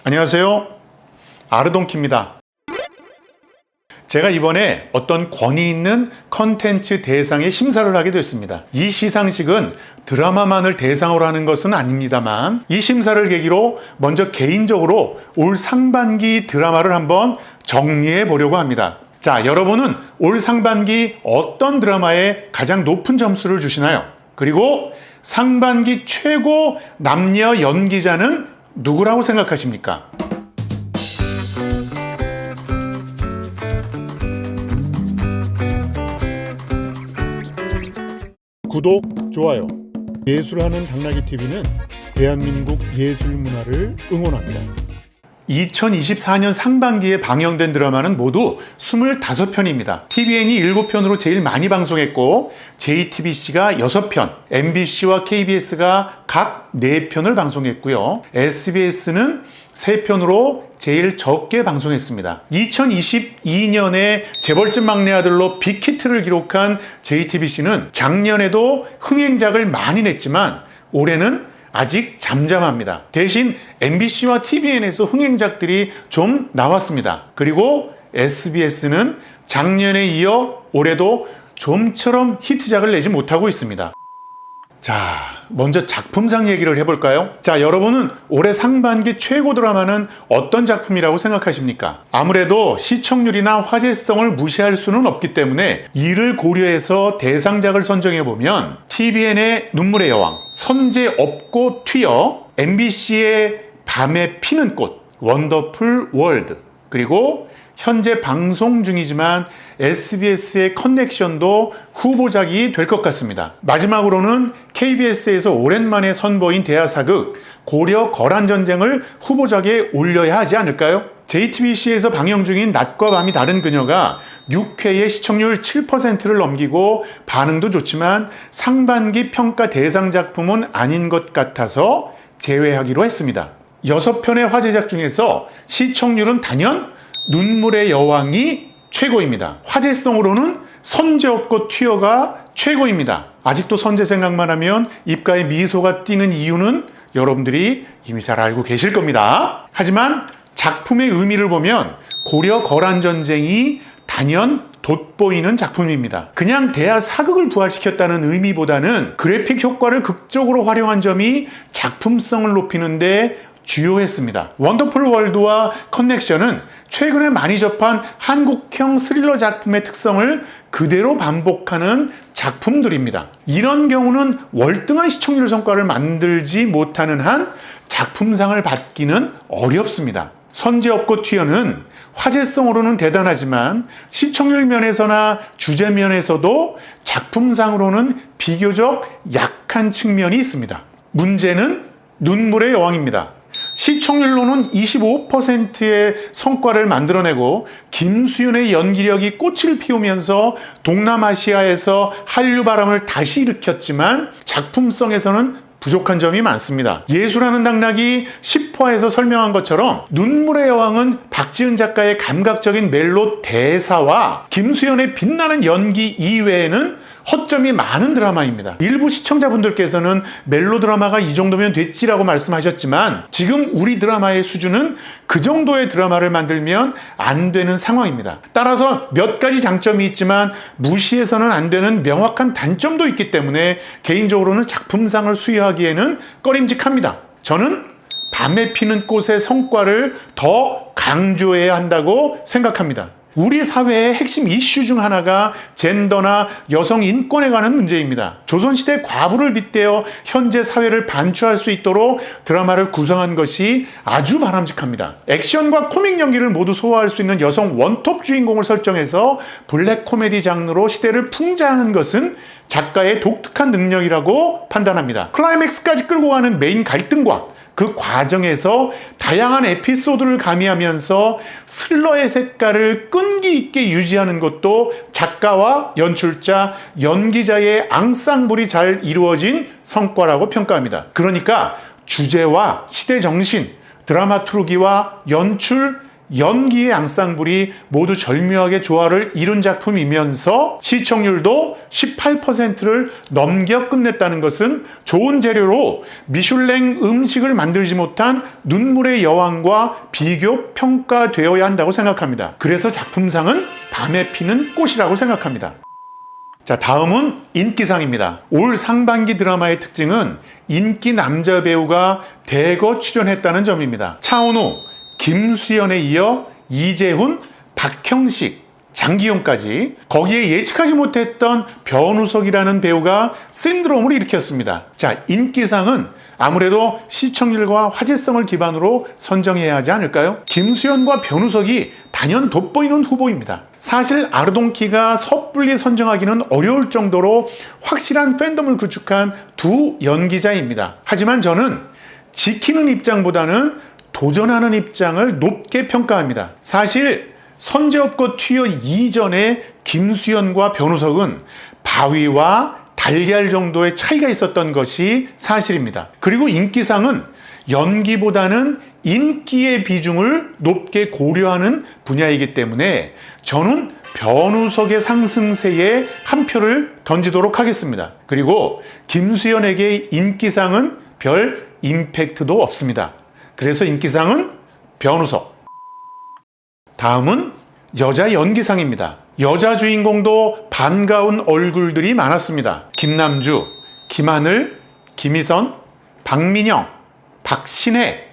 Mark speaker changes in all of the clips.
Speaker 1: 안녕하세요. 아르동키입니다. 제가 이번에 어떤 권위 있는 컨텐츠 대상의 심사를 하게 됐습니다. 이 시상식은 드라마만을 대상으로 하는 것은 아닙니다만 이 심사를 계기로 먼저 개인적으로 올 상반기 드라마를 한번 정리해 보려고 합니다. 자, 여러분은 올 상반기 어떤 드라마에 가장 높은 점수를 주시나요? 그리고 상반기 최고 남녀 연기자는 누구라고 생각하십니까? 구독, 좋아요. 예술하는 당나귀 TV는 대한민국 예술 문화를 응원합니다. 2024년 상반기에 방영된 드라마는 모두 25편입니다. TVN이 7편으로 제일 많이 방송했고 JTBC가 6편, MBC와 KBS가 각 4편을 방송했고요. SBS는 3편으로 제일 적게 방송했습니다. 2022년에 재벌집 막내 아들로 빅히트를 기록한 JTBC는 작년에도 흥행작을 많이 냈지만 올해는 아직 잠잠합니다. 대신 MBC와 TVN에서 흥행작들이 좀 나왔습니다. 그리고 SBS는 작년에 이어 올해도 좀처럼 히트작을 내지 못하고 있습니다. 자, 먼저 작품상 얘기를 해볼까요? 자, 여러분은 올해 상반기 최고 드라마는 어떤 작품이라고 생각하십니까? 아무래도 시청률이나 화제성을 무시할 수는 없기 때문에 이를 고려해서 대상작을 선정해보면 TVN의 눈물의 여왕, 선제 없고 튀어, MBC의 밤에 피는 꽃, 원더풀 월드, 그리고 현재 방송 중이지만 SBS의 커넥션도 후보작이 될 것 같습니다. 마지막으로는 KBS에서 오랜만에 선보인 대하사극 고려 거란전쟁을 후보작에 올려야 하지 않을까요? JTBC에서 방영 중인 낮과 밤이 다른 그녀가 6회에 시청률 7%를 넘기고 반응도 좋지만 상반기 평가 대상 작품은 아닌 것 같아서 제외하기로 했습니다. 6편의 화제작 중에서 시청률은 단연 눈물의 여왕이 최고입니다. 화제성으로는 선제 없고 튀어가 최고입니다. 아직도 선제 생각만 하면 입가에 미소가 띄는 이유는 여러분들이 이미 잘 알고 계실 겁니다. 하지만 작품의 의미를 보면 고려 거란전쟁이 단연 돋보이는 작품입니다. 그냥 대하 사극을 부활시켰다는 의미보다는 그래픽 효과를 극적으로 활용한 점이 작품성을 높이는데 주요했습니다. 원더풀 월드와 커넥션은 최근에 많이 접한 한국형 스릴러 작품의 특성을 그대로 반복하는 작품들입니다. 이런 경우는 월등한 시청률 성과를 만들지 못하는 한 작품상을 받기는 어렵습니다. 선제 없고 튀어는 화제성으로는 대단하지만 시청률 면에서나 주제 면에서도 작품상으로는 비교적 약한 측면이 있습니다. 문제는 눈물의 여왕입니다. 시청률로는 25%의 성과를 만들어내고 김수현의 연기력이 꽃을 피우면서 동남아시아에서 한류 바람을 다시 일으켰지만 작품성에서는 부족한 점이 많습니다. 예술하는 당나귀 10화에서 설명한 것처럼 눈물의 여왕은 박지은 작가의 감각적인 멜로 대사와 김수현의 빛나는 연기 이외에는 허점이 많은 드라마입니다. 일부 시청자분들께서는 멜로 드라마가 이 정도면 됐지라고 말씀하셨지만 지금 우리 드라마의 수준은 그 정도의 드라마를 만들면 안 되는 상황입니다. 따라서 몇 가지 장점이 있지만 무시해서는 안 되는 명확한 단점도 있기 때문에 개인적으로는 작품상을 수여하기에는 꺼림직합니다. 저는 밤에 피는 꽃의 성과를 더 강조해야 한다고 생각합니다. 우리 사회의 핵심 이슈 중 하나가 젠더나 여성 인권에 관한 문제입니다. 조선시대 과부를 빗대어 현재 사회를 반추할 수 있도록 드라마를 구성한 것이 아주 바람직합니다. 액션과 코믹 연기를 모두 소화할 수 있는 여성 원톱 주인공을 설정해서 블랙 코미디 장르로 시대를 풍자하는 것은 작가의 독특한 능력이라고 판단합니다. 클라이맥스까지 끌고 가는 메인 갈등과 그 과정에서 다양한 에피소드를 가미하면서 스릴러의 색깔을 끈기 있게 유지하는 것도 작가와 연출자, 연기자의 앙상블이 잘 이루어진 성과라고 평가합니다. 그러니까 주제와 시대 정신, 드라마투르기와 연출, 연기의 앙상블이 모두 절묘하게 조화를 이룬 작품이면서 시청률도 18%를 넘겨 끝냈다는 것은 좋은 재료로 미슐랭 음식을 만들지 못한 눈물의 여왕과 비교 평가되어야 한다고 생각합니다. 그래서 작품상은 밤에 피는 꽃이라고 생각합니다. 자, 다음은 인기상입니다. 올 상반기 드라마의 특징은 인기 남자 배우가 대거 출연했다는 점입니다. 차은우, 김수현에 이어 이재훈, 박형식, 장기용까지, 거기에 예측하지 못했던 변우석이라는 배우가 신드롬을 일으켰습니다. 자, 인기상은 아무래도 시청률과 화제성을 기반으로 선정해야 하지 않을까요? 김수현과 변우석이 단연 돋보이는 후보입니다. 사실 아르동키가 섣불리 선정하기는 어려울 정도로 확실한 팬덤을 구축한 두 연기자입니다. 하지만 저는 지키는 입장보다는 도전하는 입장을 높게 평가합니다. 사실 선제업고 투여 이전에 김수현과 변우석은 바위와 달걀 정도의 차이가 있었던 것이 사실입니다. 그리고 인기상은 연기보다는 인기의 비중을 높게 고려하는 분야이기 때문에 저는 변우석의 상승세에 한 표를 던지도록 하겠습니다. 그리고 김수현에게 인기상은 별 임팩트도 없습니다. 그래서 인기상은 변우석. 다음은 여자 연기상입니다. 여자 주인공도 반가운 얼굴들이 많았습니다. 김남주, 김하늘, 김희선, 박민영, 박신혜,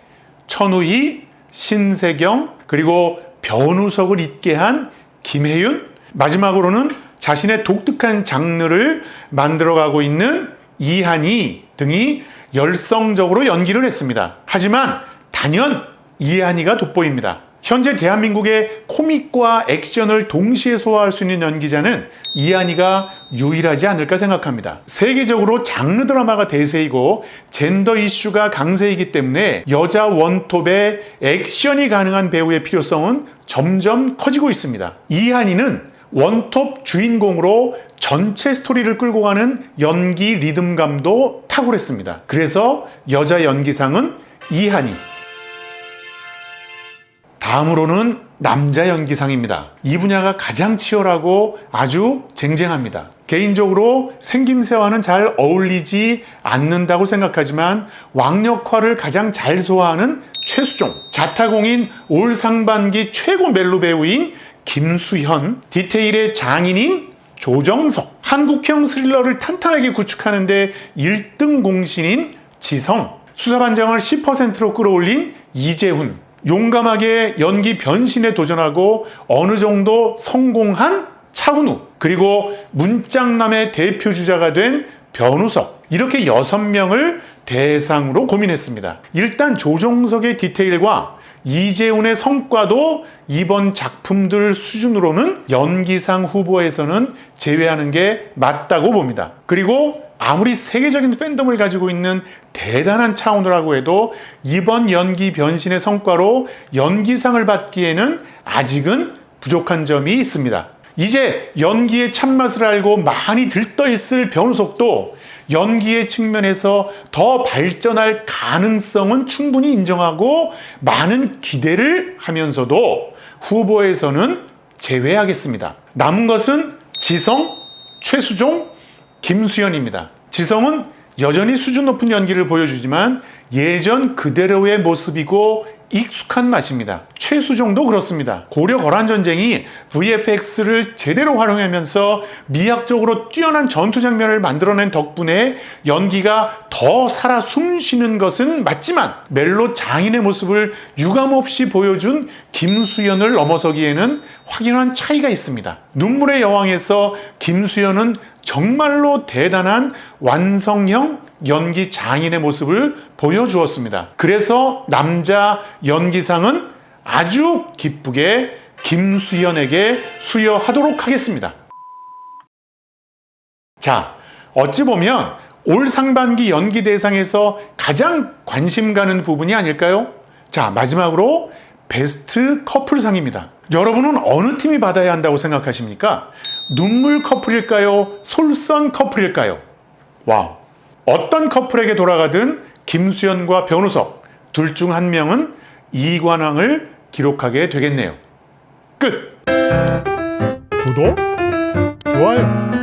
Speaker 1: 천우희, 신세경, 그리고 변우석을 잇게 한 김혜윤, 마지막으로는 자신의 독특한 장르를 만들어가고 있는 이한희 등이 열성적으로 연기를 했습니다. 하지만 단연 이한희가 돋보입니다. 현재 대한민국의 코믹과 액션을 동시에 소화할 수 있는 연기자는 이한희가 유일하지 않을까 생각합니다. 세계적으로 장르 드라마가 대세이고 젠더 이슈가 강세이기 때문에 여자 원톱의 액션이 가능한 배우의 필요성은 점점 커지고 있습니다. 이한희는 원톱 주인공으로 전체 스토리를 끌고 가는 연기 리듬감도 탁월했습니다. 그래서 여자 연기상은 이한희. 다음으로는 남자 연기상입니다. 이 분야가 가장 치열하고 아주 쟁쟁합니다. 개인적으로 생김새와는 잘 어울리지 않는다고 생각하지만 왕역할을 가장 잘 소화하는 최수종, 자타공인 올 상반기 최고 멜로 배우인 김수현, 디테일의 장인인 조정석, 한국형 스릴러를 탄탄하게 구축하는 데 1등 공신인 지성, 수사반장을 10%로 끌어올린 이재훈, 용감하게 연기 변신에 도전하고 어느 정도 성공한 차은우, 그리고 문짝남의 대표 주자가 된 변우석, 이렇게 6명을 대상으로 고민했습니다. 일단 조정석의 디테일과 이재훈의 성과도 이번 작품들 수준으로는 연기상 후보에서는 제외하는 게 맞다고 봅니다. 그리고 아무리 세계적인 팬덤을 가지고 있는 대단한 차은우라고 해도 이번 연기 변신의 성과로 연기상을 받기에는 아직은 부족한 점이 있습니다. 이제 연기의 참맛을 알고 많이 들떠있을 변우석도 연기의 측면에서 더 발전할 가능성은 충분히 인정하고 많은 기대를 하면서도 후보에서는 제외하겠습니다. 남은 것은 지성, 최수종, 김수현입니다. 지성은 여전히 수준 높은 연기를 보여주지만 예전 그대로의 모습이고 익숙한 맛입니다. 최수종도 그렇습니다. 고려 거란전쟁이 VFX를 제대로 활용하면서 미학적으로 뛰어난 전투 장면을 만들어낸 덕분에 연기가 더 살아 숨쉬는 것은 맞지만 멜로 장인의 모습을 유감없이 보여준 김수현을 넘어서기에는 확연한 차이가 있습니다. 눈물의 여왕에서 김수현은 정말로 대단한 완성형 연기 장인의 모습을 보여주었습니다. 그래서 남자 연기상은 아주 기쁘게 김수현에게 수여하도록 하겠습니다. 자, 어찌 보면 올 상반기 연기 대상에서 가장 관심 가는 부분이 아닐까요? 자, 마지막으로 베스트 커플상입니다. 여러분은 어느 팀이 받아야 한다고 생각하십니까? 눈물 커플일까요? 솔선 커플일까요? 와우! 어떤 커플에게 돌아가든 김수현과 변우석 둘 중 한 명은 이관왕을 기록하게 되겠네요. 끝!
Speaker 2: 구독, 좋아요.